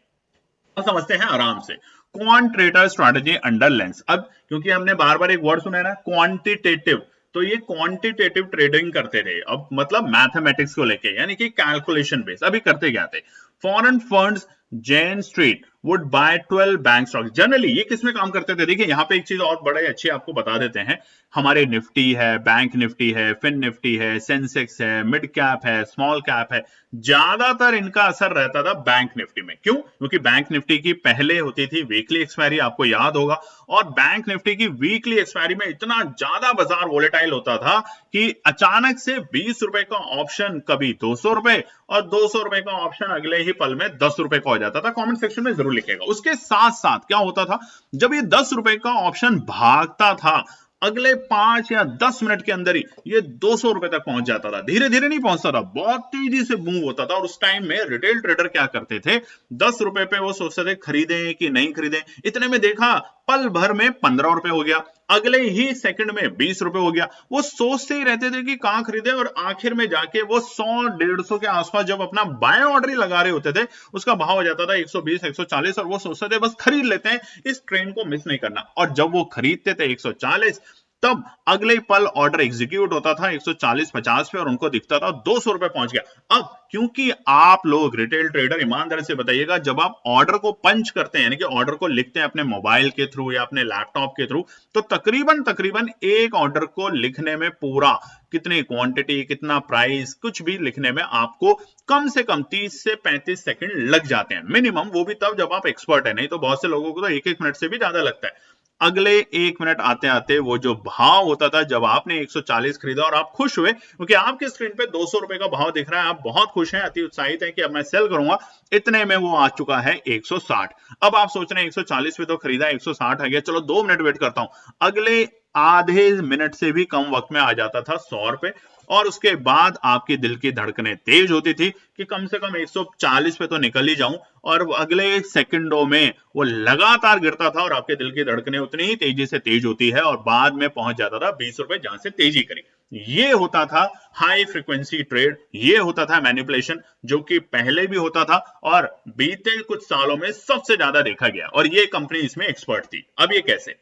समझते हैं आराम से। Quant trader strategy under lens. अब क्योंकि हमने बार बार एक वर्ड सुना है ना, क्वांटिटेटिव, तो ये क्वांटिटेटिव ट्रेडिंग करते थे, अब मतलब मैथमेटिक्स को लेके, यानी कि कैलकुलेशन बेस। अभी करते क्या थे, foreign funds Jain street would buy 12 bank stock. Generally ये किस में काम करते थे, देखिए यहाँ पे एक चीज और बड़े अच्छी आपको बता देते हैं, हमारे निफ्टी है, बैंक निफ्टी है, फिन निफ्टी है, सेंसेक्स है, मिड कैप है, स्मॉल कैप है, ज्यादातर इनका असर रहता था बैंक निफ्टी में। क्यों? क्योंकि बैंक निफ्टी की पहले होती थी वीकली एक्सपायरी, आपको याद होगा, और बैंक निफ्टी की वीकली एक्सपायरी में इतना ज्यादा बाजार वोलेटाइल होता था कि अचानक से 20 रुपए का ऑप्शन कभी 200 रुपए, और 200 रुपए का ऑप्शन अगले ही पल में 10 रुपए का हो जाता था। कमेंट सेक्शन में जरूर लिखेगा। उसके साथ साथ क्या होता था, जब ये 10 रुपए का ऑप्शन भागता था, अगले 5 या 10 मिनट के अंदर ही ये 200 रुपए तक पहुंच जाता था। धीरे धीरे नहीं पहुंचता था, बहुत तेजी से मूव होता था। और उस टाइम में रिटेल ट्रेडर क्या करते थे, 10 रुपए पे वो सोचते थे खरीदें कि नहीं खरीदें। इतने में देखा पल भर में 15 रुपए हो गया, अगले ही सेकंड में 20 रुपए हो गया। वो सोचते ही रहते थे कि कहां खरीदें, और आखिर में जाके वो 100-150 के आसपास जब अपना बाय ऑर्डर ही लगा रहे होते थे, उसका भाव हो जाता था 120-140, और वो सोचते थे बस खरीद लेते हैं, इस ट्रेन को मिस नहीं करना। और जब वो खरीदते थे 140, तब अगले पल ऑर्डर एग्जीक्यूट होता था 140-50 पे, और उनको दिखता था 200 रुपए पहुंच गया। अब क्योंकि आप लोग रिटेल ट्रेडर, ईमानदारी से बताइएगा, जब आप ऑर्डर को पंच करते हैं, यानी कि ऑर्डर को लिखते हैं अपने मोबाइल के थ्रू या अपने लैपटॉप के थ्रू, तो तकरीबन एक ऑर्डर को लिखने में पूरा कितनी क्वांटिटी, कितना प्राइस, कुछ भी लिखने में आपको कम से कम 30 से 35 सेकंड लग जाते हैं मिनिमम। वो भी तब जब आप एक्सपर्ट है, नहीं तो बहुत से लोगों को तो 1-1 मिनट से भी ज्यादा लगता है। अगले 1 मिनट आते आते वो जो भाव होता था, जब आपने 140 खरीदा और आप खुश हुए क्योंकि आपके स्क्रीन पे 200 रुपए का भाव दिख रहा है, आप बहुत खुश हैं, अति उत्साहित हैं कि अब मैं सेल करूंगा, इतने में वो आ चुका है 160। अब आप सोच रहे हैं 140 पे तो खरीदा, 160 आ गया, चलो 2 मिनट वेट करता हूं। अगले आधे मिनट से भी कम वक्त में आ जाता था 100 रुपए, और उसके बाद आपके दिल की धड़कनें तेज होती थी कि कम से कम 140 पे तो निकल ही जाऊं, और अगले सेकंडों में वो लगातार गिरता था और आपके दिल की धड़कनें उतनी ही तेजी से तेज होती है और बाद में पहुंच जाता था 20 रुपए, जहां से तेजी करी। ये होता था हाई फ्रीक्वेंसी ट्रेड, ये होता था मैनिपुलेशन, जो कि पहले भी होता था और बीते कुछ सालों में सबसे ज्यादा देखा गया, और ये कंपनी इसमें एक्सपर्ट थी। अब ये कैसे,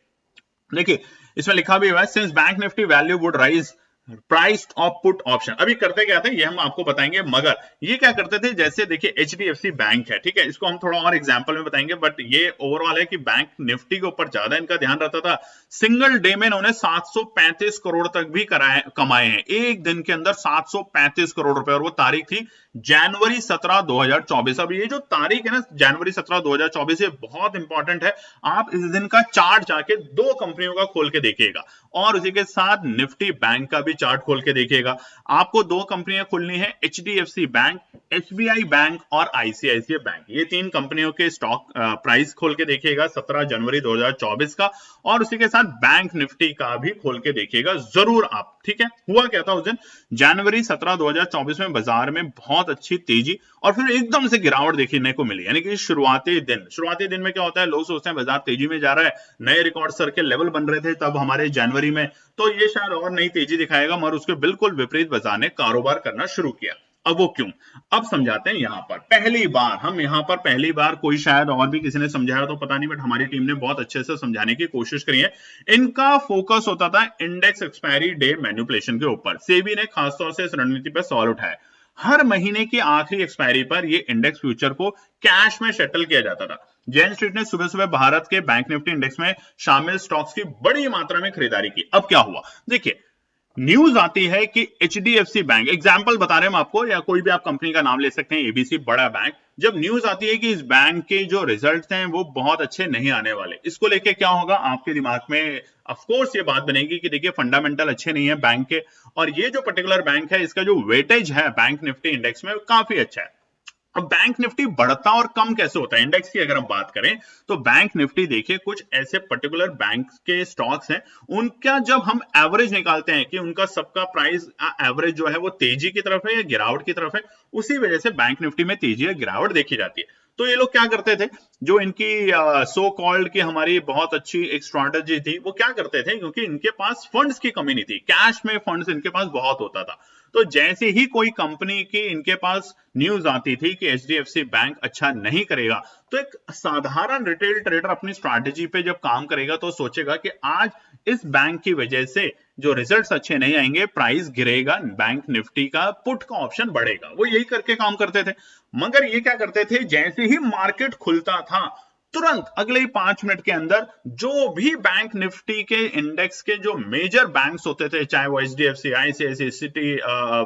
देखिए इसमें लिखा भी हुआ है, since bank Nifty value would rise price of put option. अभी करते क्या थे ये हम आपको बताएंगे, मगर ये क्या करते थे, जैसे देखिए एचडीएफसी बैंक है, ठीक है, इसको हम थोड़ा और एग्जांपल में बताएंगे, बट ये ओवरऑल है कि बैंक निफ्टी के ऊपर ज्यादा इनका ध्यान रहता था। सिंगल डे में इन्होंने 735 करोड़ तक भी कमाए हैं, एक दिन के अंदर 735 करोड़ रुपए, और वो तारीख थी जनवरी 17 2024। अब ये जो तारीख है ना, जनवरी 17 2024, ये बहुत इंपॉर्टेंट है। आप इस दिन का चार्ट जाके दो कंपनियों का खोल के देखिएगा, और उसी के साथ निफ्टी बैंक का भी चार्ट खोल के देखिएगा। आपको दो कंपनियां खोलनी है, एचडीएफसी बैंक, एसबीआई बैंक और आईसीआईसीआई बैंक। ये तीन कंपनियों के स्टॉक प्राइस खोल के देखिएगा 17 जनवरी 2024 का, और उसी के साथ बैंक निफ्टी का भी खोल के देखिएगा जरूर आप, ठीक है। हुआ क्या था उस दिन, जनवरी 17 2024 में बाजार में बहुत अच्छी तेजी और फिर एकदम से गिरावट देखने को मिली, यानी कि शुरुआती दिन में क्या होता है, लोग सोचते हैं बाजार तेजी में जा रहा है, नए रिकॉर्ड सर के लेवल बन रहे थे तब हमारे जनवरी में, तो ये शायद और नई तेजी दिखाएगा, मगर उसके बिल्कुल विपरीत बाजार ने कारोबार करना शुरू किया। अब वो क्यों, अब समझाते हैं। यहां पर पहली बार कोई शायद और भी किसी ने समझाया तो पता नहीं, बट हमारी टीम ने बहुत अच्छे से समझाने की कोशिश करी है। इनका फोकस होता था इंडेक्स एक्सपायरी डे मैनिपुलेशन के ऊपर। सेबी ने खासतौर से इस रणनीति पर सवाल उठाया। हर महीने की आखिरी एक्सपायरी पर ये इंडेक्स फ्यूचर को कैश में सेटल किया जाता था। जैन स्ट्रीट ने सुबह सुबह भारत के बैंक निफ्टी इंडेक्स में शामिल स्टॉक्स की बड़ी मात्रा में खरीदारी की। अब क्या हुआ, देखिए न्यूज आती है कि एचडीएफसी बैंक, एग्जांपल बता रहे हैं हम आपको, या कोई भी आप कंपनी का नाम ले सकते हैं, एबीसी बड़ा बैंक, जब न्यूज आती है कि इस बैंक के जो रिजल्ट्स हैं वो बहुत अच्छे नहीं आने वाले, इसको लेके क्या होगा आपके दिमाग में, ऑफ कोर्स ये बात बनेगी कि देखिए फंडामेंटल अच्छे नहीं है बैंक के, और ये जो पर्टिकुलर बैंक है इसका जो वेटेज है बैंक निफ्टी इंडेक्स में काफी अच्छा है। अब बैंक निफ्टी बढ़ता और कम कैसे होता है, इंडेक्स की अगर हम बात करें तो बैंक निफ्टी देखिए कुछ ऐसे पर्टिकुलर बैंक के स्टॉक्स हैं, उनका जब हम एवरेज निकालते हैं कि उनका सबका प्राइस एवरेज जो है वो तेजी की तरफ है या गिरावट की तरफ है, उसी वजह से बैंक निफ्टी में तेजी या गिरावट देखी जाती है। तो ये लोग क्या करते थे, जो इनकी सो कॉल्ड की हमारी बहुत अच्छी एक स्ट्रैटेजी थी, वो क्या करते थे, क्योंकि इनके पास फंड्स की कमी नहीं थी, कैश में फंड्स इनके पास बहुत होता था, तो जैसे ही कोई कंपनी की इनके पास न्यूज आती थी कि एचडीएफसी बैंक अच्छा नहीं करेगा, तो एक साधारण रिटेल ट्रेडर अपनी स्ट्रैटेजी पे जब काम करेगा तो सोचेगा कि आज इस बैंक की वजह से जो रिजल्ट्स अच्छे नहीं आएंगे, प्राइस गिरेगा, बैंक निफ्टी का पुट का ऑप्शन बढ़ेगा, वो यही करके काम करते थे। मगर ये क्या करते थे, जैसे ही मार्केट खुलता था तुरंत अगले ही 5 मिनट के अंदर जो भी बैंक निफ्टी के इंडेक्स के जो मेजर बैंक्स होते थे, चाहे वो एचडीएफसी, आईसीआईसीआई, सिटी,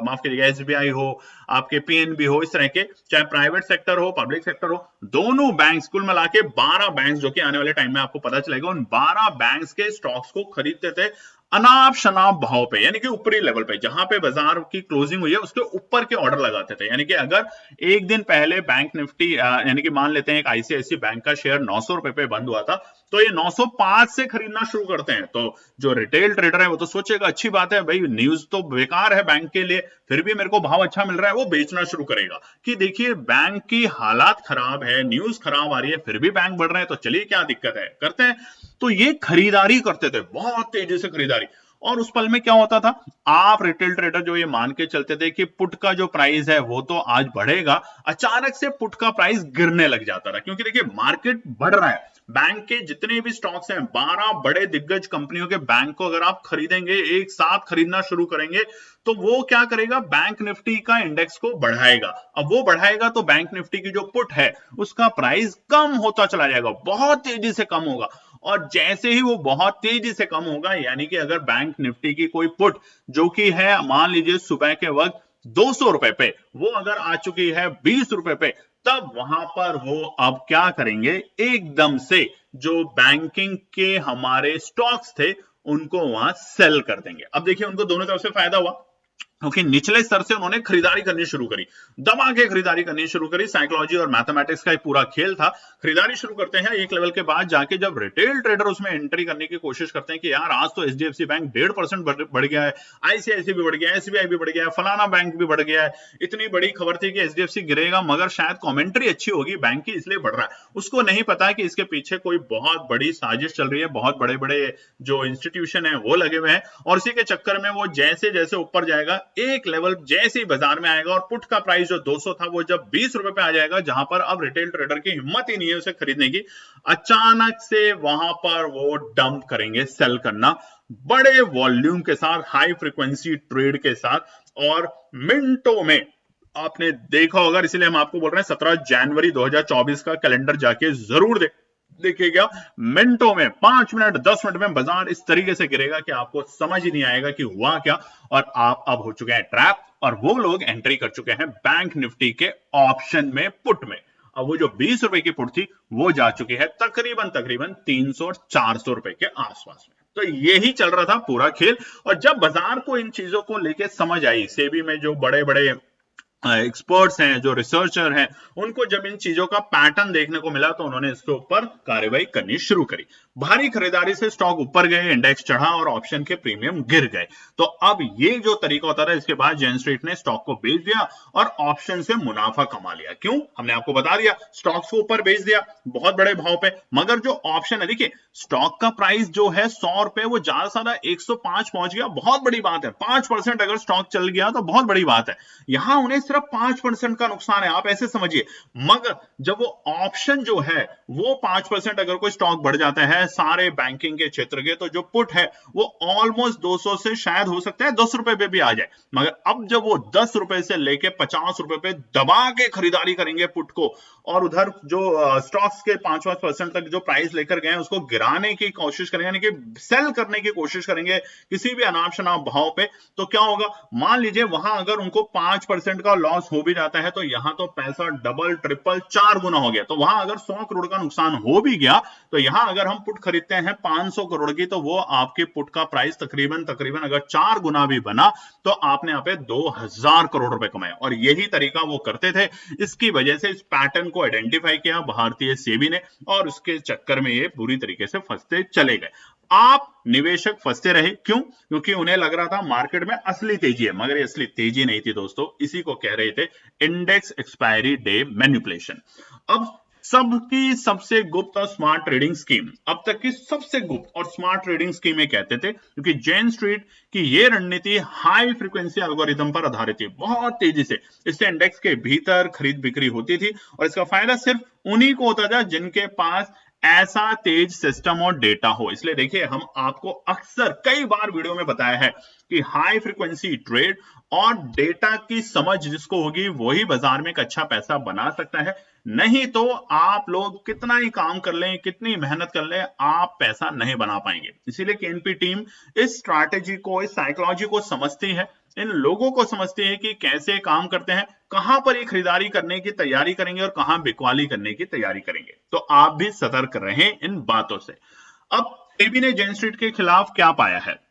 माफ कीजिएगा एसबीआई हो, आपके पीएनबी हो, इस तरह के, चाहे प्राइवेट सेक्टर हो, पब्लिक सेक्टर हो, दोनों बैंक्स कुल मिला के 12 बैंक्स, जो कि आने वाले टाइम में आपको पता चलेगा, उन 12 बैंक्स के स्टॉक्स को खरीदते थे अनाप शनाप भाव पे, यानी कि ऊपरी लेवल पे, जहां पे बाजार की क्लोजिंग हुई है उसके ऊपर के ऑर्डर लगाते थे। यानी कि अगर एक दिन पहले बैंक निफ्टी यानी कि मान लेते हैं एक आईसीआईसी बैंक का शेयर 900 रुपए पे बंद हुआ था, तो ये 905 से खरीदना शुरू करते हैं। तो जो रिटेल ट्रेडर है वो तो सोचेगा अच्छी बात है भाई, न्यूज तो बेकार है बैंक के लिए, फिर भी मेरे को भाव अच्छा मिल रहा है, वो बेचना शुरू करेगा कि देखिए बैंक की हालात खराब है, न्यूज खराब आ रही है, फिर भी बैंक बढ़ रहे हैं, तो चलिए क्या दिक्कत है, करते हैं। तो ये खरीदारी करते थे, बहुत तेजी से खरीदारी, और उस पल में क्या होता था, आप रिटेल ट्रेडर जो ये मान के चलते थे कि पुट का जो प्राइस है वो तो आज बढ़ेगा, अचानक से पुट का प्राइस गिरने लग जाता था, क्योंकि देखिए मार्केट बढ़ रहा है, बैंक के जितने भी स्टॉक्स हैं, 12 बड़े दिग्गज कंपनियों के बैंक को अगर आप खरीदेंगे, एक साथ खरीदना शुरू करेंगे, तो वो क्या करेगा, बैंक निफ्टी का इंडेक्स को बढ़ाएगा। अब वो बढ़ाएगा तो बैंक निफ्टी की जो पुट है उसका प्राइस कम होता चला जाएगा, बहुत तेजी से कम होगा, और जैसे ही वो बहुत तेजी से कम होगा, यानी कि अगर बैंक निफ्टी की कोई पुट जो कि है मान लीजिए सुबह के वक्त 200 रुपए पे, वो अगर आ चुकी है 20 रुपए पे, तब वहां पर वो अब क्या करेंगे, एकदम से जो बैंकिंग के हमारे स्टॉक्स थे उनको वहां सेल कर देंगे। अब देखिए उनको दोनों तरफ से फायदा हुआ, क्योंकि निचले स्तर से उन्होंने खरीदारी करनी शुरू करी, दबा के खरीदारी करनी शुरू करी। साइकोलॉजी और मैथमेटिक्स का एक पूरा खेल था। खरीदारी शुरू करते हैं, एक लेवल के बाद जाके जब रिटेल ट्रेडर उसमें एंट्री करने की कोशिश करते हैं कि यार आज तो एचडीएफसी बैंक 1.5% बढ़ गया है, आईसीआईसी भी बढ़ गया है, एसबीआई भी बढ़ गया है, फलाना बैंक भी बढ़ गया है। इतनी बड़ी खबर थी कि एचडीएफसी गिरेगा, मगर शायद कमेंट्री अच्छी होगी बैंक की, इसलिए बढ़ रहा है। उसको नहीं पता है कि इसके पीछे कोई बहुत बड़ी साजिश चल रही है, बहुत बड़े बड़े जो इंस्टीट्यूशन है वो लगे हुए हैं, और उसी के चक्कर में वो जैसे जैसे ऊपर जाएगा, एक लेवल जैसे ही बाजार में आएगा और पुट का प्राइस जो 200 था वो जब 20 रुपए पे आ जाएगा, जहां पर अब रिटेल ट्रेडर की हिम्मत ही नहीं है उसे खरीदने की, अचानक से वहां पर वो डंप करेंगे, सेल करना बड़े वॉल्यूम के साथ, हाई फ्रीक्वेंसी ट्रेड के साथ, और मिनटों में आपने देखा होगा। इसलिए हम आपको बोल रहे हैं 17 जनवरी 2024 का कैलेंडर जाके जरूर देखिएगा। मिनटों में, 5 मिनट 10 मिनट में बाजार इस तरीके से गिरेगा कि आपको समझ ही नहीं आएगा कि हुआ क्या, और आप अब हो चुके हैं ट्रैप, और वो लोग एंट्री कर चुके हैं बैंक निफ्टी के ऑप्शन में, पुट में। अब वो जो 20 रुपए की पुट थी वो जा चुकी है तकरीबन 300 और 400 रुपए के आसपास में। तो यही चल रहा था पूरा खेल। और जब बाजार को इन चीजों को लेके समझ आई, सेबी में जो बड़े बड़े एक्सपर्ट्स हैं, जो रिसर्चर हैं, उनको जब इन चीजों का पैटर्न देखने को मिला तो उन्होंने इसके ऊपर कार्रवाई करनी शुरू करी। भारी खरीदारी से स्टॉक ऊपर गए, इंडेक्स चढ़ा और ऑप्शन के प्रीमियम गिर गए। तो अब ये जो तरीका होता था, इसके बाद जेन स्ट्रीट ने स्टॉक को बेच दिया और ऑप्शन से मुनाफा कमा लिया। क्यों? हमने आपको बता दिया, स्टॉक्स को ऊपर बेच दिया बहुत बड़े भाव पे, मगर जो ऑप्शन है, देखिए स्टॉक का प्राइस जो है 100 रुपए, वो ज्यादा से ज्यादा 105 पहुंच गया, बहुत बड़ी बात है। 5% अगर स्टॉक चल गया तो बहुत बड़ी बात है। यहां उन्हें सिर्फ 5% का नुकसान है, आप ऐसे समझिए। मगर जब वो ऑप्शन जो है वो 5% अगर कोई स्टॉक बढ़ जाता है सारे बैंकिंग के क्षेत्र के, तो जो पुट है वो ऑलमोस्ट 200 से शायद हो सकता है 10 रुपए पे भी आ जाए। मगर अब जब वो 10 रुपए से लेके 50 रुपए पे दबा के खरीदारी करेंगे पुट को, और उधर जो स्टॉक्स के 5% तक जो प्राइस लेकर गए उसको गिराने की कोशिश करेंगे, यानी कि सेल करने की कोशिश करेंगे किसी भी अनाप शनाप भाव पे, तो क्या होगा? मान लीजिए वहां अगर उनको 5% का लॉस हो भी जाता है, तो यहां तो पैसा डबल ट्रिपल 4 गुना हो गया। तो वहां अगर 100 करोड़ का नुकसान हो भी गया, तो यहां अगर हम पुट खरीदते हैं 500 करोड़ की, तो वो आपके पुट का प्राइस तकरीबन अगर 4 गुना भी बना, तो आपने यहाँ पे 2000 करोड़ रुपए कमाए। और यही तरीका वो करते थे। इसकी वजह से इस पैटर्न को आइडेंटिफाई किया भारतीय सेबी ने, और उसके चक्कर में ये पूरी तरीके से फंसते चले गए। आप निवेशक फंसते रहे, क्यों? क्योंकि उन्हें लग रहा था मार्केट में असली तेजी है, मगर ये असली तेजी नहीं थी दोस्तों। इसी को कह रहे थे इंडेक्स एक्सपायरी डे मैनिपुलेशन। अब सबकी सबसे गुप्त और स्मार्ट ट्रेडिंग स्कीम, अब तक की सबसे गुप्त और स्मार्ट ट्रेडिंग स्कीम ये कहते थे, क्योंकि जेन स्ट्रीट की ये रणनीति हाई फ्रीक्वेंसी एल्गोरिथम पर आधारित थी। बहुत तेजी से इससे इंडेक्स के भीतर खरीद बिक्री होती थी, और इसका फायदा सिर्फ उन्हीं को होता था जिनके पास ऐसा तेज सिस्टम और डेटा हो। इसलिए देखिए, हम आपको अक्सर कई बार वीडियो में बताया है कि हाई फ्रीक्वेंसी ट्रेड और डेटा की समझ जिसको होगी वही बाजार में एक अच्छा पैसा बना सकता है। नहीं तो आप लोग कितना ही काम कर लें, कितनी मेहनत कर लें, आप पैसा नहीं बना पाएंगे। इसीलिए केएनपी टीम इस स्ट्रैटेजी को, इस साइकोलॉजी को समझती है, इन लोगों को समझती है कि कैसे काम करते हैं, कहां पर ये खरीदारी करने की तैयारी करेंगे और कहां बिकवाली करने की तैयारी करेंगे। तो आप भी सतर्क रहें इन बातों से। अब सेबी ने जेन स्ट्रीट के खिलाफ क्या पाया है?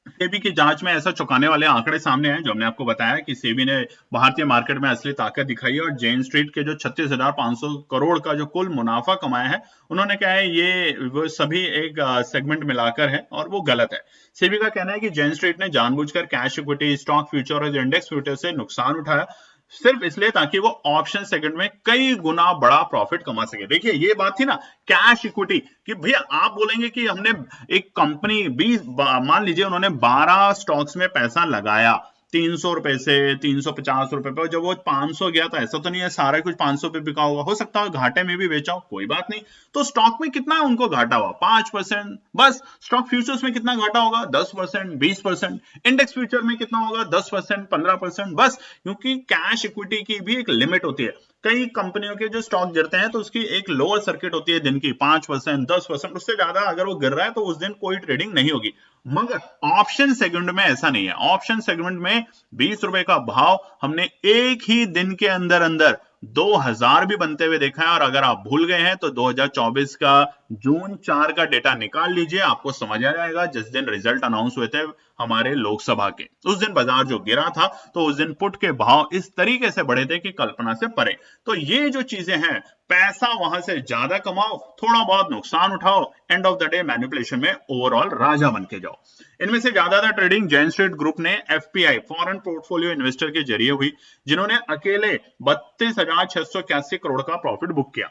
सेबी की जांच में ऐसा चौंकाने वाले आंकड़े सामने आए, जो हमने आपको बताया कि सेबी ने भारतीय मार्केट में असली ताकत दिखाई है, और जेन स्ट्रीट के जो 36,500 करोड़ का जो कुल मुनाफा कमाया है, उन्होंने कहा है ये वो सभी एक सेगमेंट मिलाकर है, और वो गलत है। सेबी का कहना है कि जेन स्ट्रीट ने जानबूझकर कैश इक्विटी, स्टॉक फ्यूचर और इंडेक्स फ्यूचर से नुकसान उठाया, सिर्फ इसलिए ताकि वो ऑप्शन सेगमेंट में कई गुना बड़ा प्रॉफिट कमा सके। देखिए, ये बात थी ना कैश इक्विटी, कि भैया आप बोलेंगे कि हमने एक कंपनी 20, मान लीजिए उन्होंने 12 स्टॉक्स में पैसा लगाया 300 रुपए से 350 रुपए पे, जब वो 500 गया, तो ऐसा तो नहीं है सारा कुछ 500 पे बिका होगा, हो सकता है घाटे में भी बेचा हो, कोई बात नहीं। तो स्टॉक में कितना उनको घाटा हुआ? 5%। बस स्टॉक फ्यूचर्स में कितना घाटा होगा? 10%, 20%। इंडेक्स फ्यूचर में कितना होगा? 10%, 15%। बस, क्योंकि कैश इक्विटी की भी एक लिमिट होती है। कई कंपनियों के जो स्टॉक गिरते हैं तो उसकी एक लोअर सर्किट होती है दिन की, 5%, 10%, उससे ज्यादा अगर वो गिर रहा है तो उस दिन कोई ट्रेडिंग नहीं होगी। मगर ऑप्शन सेगमेंट में ऐसा नहीं है। ऑप्शन सेगमेंट में 20 रुपए का भाव हमने एक ही दिन के अंदर अंदर 2000 भी बनते हुए देखा है। और अगर आप भूल गए हैं तो 2024 का जून 4 का डेटा निकाल लीजिए, आपको समझ आ जाएगा। जिस दिन रिजल्ट अनाउंस हुए थे हमारे लोकसभा के, उस दिन बाजार जो गिरा था, तो उस दिन पुट के भाव इस तरीके से बढ़े थे कि कल्पना से परे। तो ये जो चीजें हैं, पैसा वहां से ज्यादा कमाओ, थोड़ा बहुत नुकसान उठाओ, end of the day manipulation में ओवरऑल राजा बन के जाओ। इनमें से ज्यादातर ट्रेडिंग जैन स्ट्रीट ग्रुप ने एफपीआई फॉरेन पोर्टफोलियो इन्वेस्टर के जरिए हुई, जिन्होंने अकेले 32,681 करोड़ का प्रॉफिट बुक किया,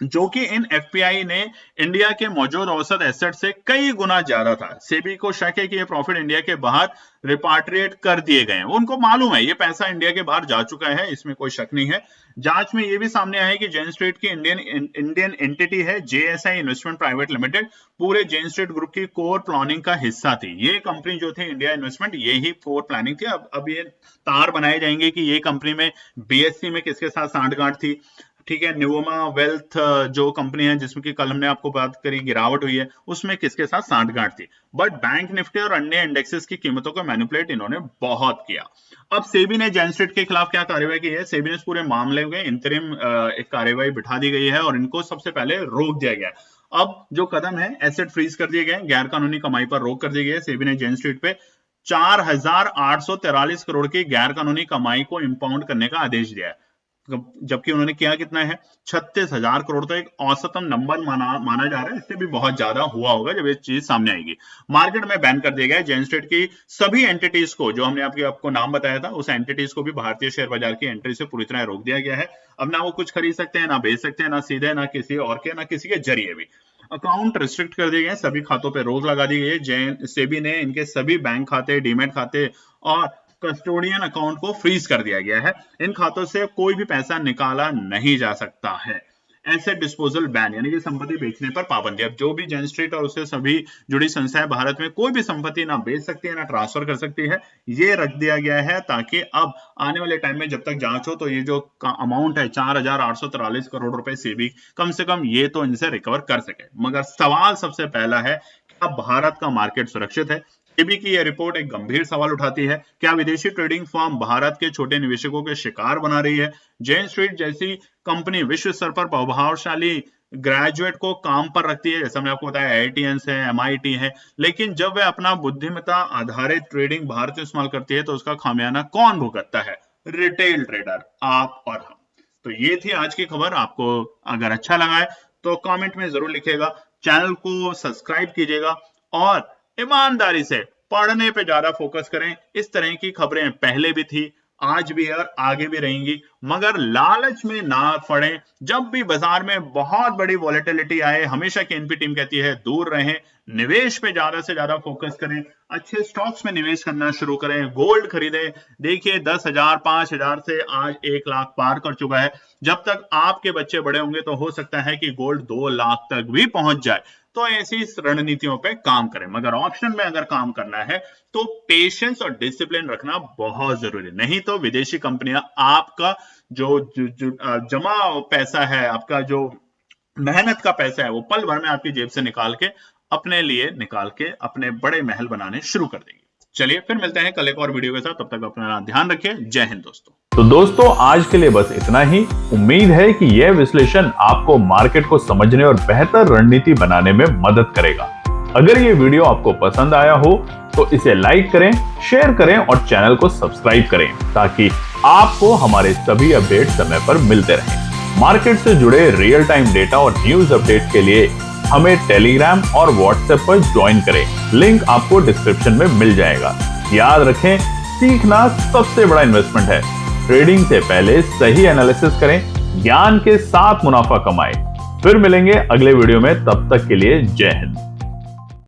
जो कि इन एफपीआई ने इंडिया के मौजूद औसत एसेट से कई गुना ज्यादा था। सेबी को शक है कि ये प्रॉफिट इंडिया के बाहर रिपाट्रिएट कर दिए गए हैं। उनको मालूम है ये पैसा इंडिया के बाहर जा चुका है, इसमें कोई शक नहीं है। जांच में ये भी सामने आया है कि जेन स्ट्रीट की इंडियन एंटिटी है जेएसआई इन्वेस्टमेंट प्राइवेट लिमिटेड, पूरे जेन स्ट्रीट ग्रुप की कोर प्लानिंग का हिस्सा थी। ये कंपनी जो थी इंडिया इन्वेस्टमेंट, ये ही कोर प्लानिंग थी। अब ये तार बनाए जाएंगे कि ये कंपनी में बीएससी में किसके साथ सांठगांठ थी। ठीक है, न्यूमा वेल्थ जो कंपनी है जिसमें कि कल हमने आपको बात करी गिरावट हुई है, उसमें किसके साथ सांठगांठ थी। बट बैंक निफ्टी और अन्य इंडेक्सेस की कीमतों को मैनिपुलेट इन्होंने बहुत किया। अब सेबी ने जेन स्ट्रीट के खिलाफ क्या कार्रवाई की है? सेबी ने इस पूरे मामले में इंतरिम एक कार्रवाई बिठा दी गई है और इनको सबसे पहले रोक दिया गया है। अब जो कदम है, एसेट फ्रीज कर दिए गए, गैर कानूनी कमाई पर रोक कर दी गई है। सेबी ने जेन स्ट्रीट पे 4,843 करोड़ की गैर कानूनी कमाई को इंपाउंड करने का आदेश दिया है, जबकि उन्होंने किया कितना है? 36,000 करोड़। तो एक औसतम नंबर माना जा रहा है, इससे भी बहुत ज्यादा हुआ होगा जब ये चीज सामने आएगी। मार्केट में बैन कर दिया गया है जेन स्ट्रीट की सभी एंटिटीज को, जो हमने आपको नाम बताया था, उस एंटिटीज को भी भारतीय शेयर बाजार की एंट्री से पूरी तरह रोक दिया गया है। अब ना वो कुछ खरीद सकते हैं, ना बेच सकते हैं, ना सीधे, ना किसी और के, ना किसी के जरिए भी। अकाउंट रिस्ट्रिक्ट कर दिए गए, सभी खातों पर रोक लगा दी गई है। सेबी ने इनके सभी बैंक खाते, डीमैट खाते और कस्टोडियन अकाउंट को फ्रीज कर दिया गया है। इन खातों से कोई भी पैसा निकाला नहीं जा सकता है। एसेट डिस्पोजल बैन, यानी कि संपत्ति बेचने पर पाबंदी। अब जो भी जेन स्ट्रीट और उससे सभी जुड़ी संस्थाएं भारत में कोई भी संपत्ति ना बेच सकती है, ना ट्रांसफर कर सकती है, ये रख दिया गया है, ताकि अब आने वाले टाइम में जब तक जांच हो तो ये जो अमाउंट है 4,843 करोड़ रुपए सेबी कम से कम ये तो इनसे रिकवर कर सके। मगर सवाल सबसे पहला है, क्या भारत का मार्केट सुरक्षित है? सेबी की यह रिपोर्ट एक गंभीर सवाल उठाती है। क्या विदेशी ट्रेडिंग फर्म भारत के छोटे निवेशकों के शिकार बना रही है? जेन स्ट्रीट जैसी कंपनी विश्व स्तर पर प्रभावशाली ग्रेजुएट को काम पर रखती है, जैसा मैंने आपको बताया आईआईटीएंस है, एमआईटी है, लेकिन जब वह अपना बुद्धिमत्ता आधारित ट्रेडिंग भारत में इस्तेमाल करती है तो उसका खामियाना कौन भुगतता है? रिटेल ट्रेडर, आप और हम। तो ये थी आज की खबर। आपको अगर अच्छा लगा है तो कमेंट में जरूर लिखिएगा, चैनल को सब्सक्राइब कीजिएगा और ईमानदारी से पढ़ने पे ज्यादा फोकस करें। इस तरह की खबरें पहले भी थी, आज भी है और आगे भी रहेंगी, मगर लालच में ना पड़ें। जब भी बाजार में बहुत बड़ी वॉलेटिलिटी आए, हमेशा केएनपी टीम कहती है दूर रहें, निवेश पे ज्यादा से ज्यादा फोकस करें, अच्छे स्टॉक्स में निवेश करना शुरू करें, गोल्ड खरीदें। देखिए 10,000 5,000 से आज 1 लाख पार कर चुका है। जब तक आपके बच्चे बड़े होंगे तो हो सकता है कि गोल्ड 2 लाख तक भी पहुंच जाए। तो ऐसी रणनीतियों पे काम करें, मगर ऑप्शन में अगर काम करना है तो पेशेंस और डिसिप्लिन रखना बहुत जरूरी। नहीं तो विदेशी कंपनियां आपका जो जमा पैसा है, आपका जो मेहनत का पैसा है, वो पल भर में आपकी जेब से निकाल के अपने बड़े महल बनाने शुरू कर देंगे। चलिए फिर मिलते हैं कल एक और वीडियो के साथ, तब तक अपना ध्यान रखिए। जय हिंद दोस्तों। तो दोस्तों आज के लिए बस इतना ही। उम्मीद है कि यह विश्लेषण आपको मार्केट को समझने और बेहतर रणनीति बनाने में मदद करेगा। अगर ये वीडियो आपको पसंद आया हो तो इसे लाइक करें, शेयर करें और चैनल को सब्सक्राइब करें, ताकि आपको हमारे सभी अपडेट समय पर मिलते रहें। मार्केट से जुड़े रियल टाइम डेटा और न्यूज अपडेट के लिए हमें टेलीग्राम और व्हाट्सएप पर ज्वाइन करें। लिंक आपको डिस्क्रिप्शन में मिल जाएगा। याद रखें, सीखना सबसे बड़ा इन्वेस्टमेंट है। ट्रेडिंग से पहले सही एनालिसिस करें, ज्ञान के साथ मुनाफा कमाएं। फिर मिलेंगे अगले वीडियो में, तब तक के लिए जय हिंद।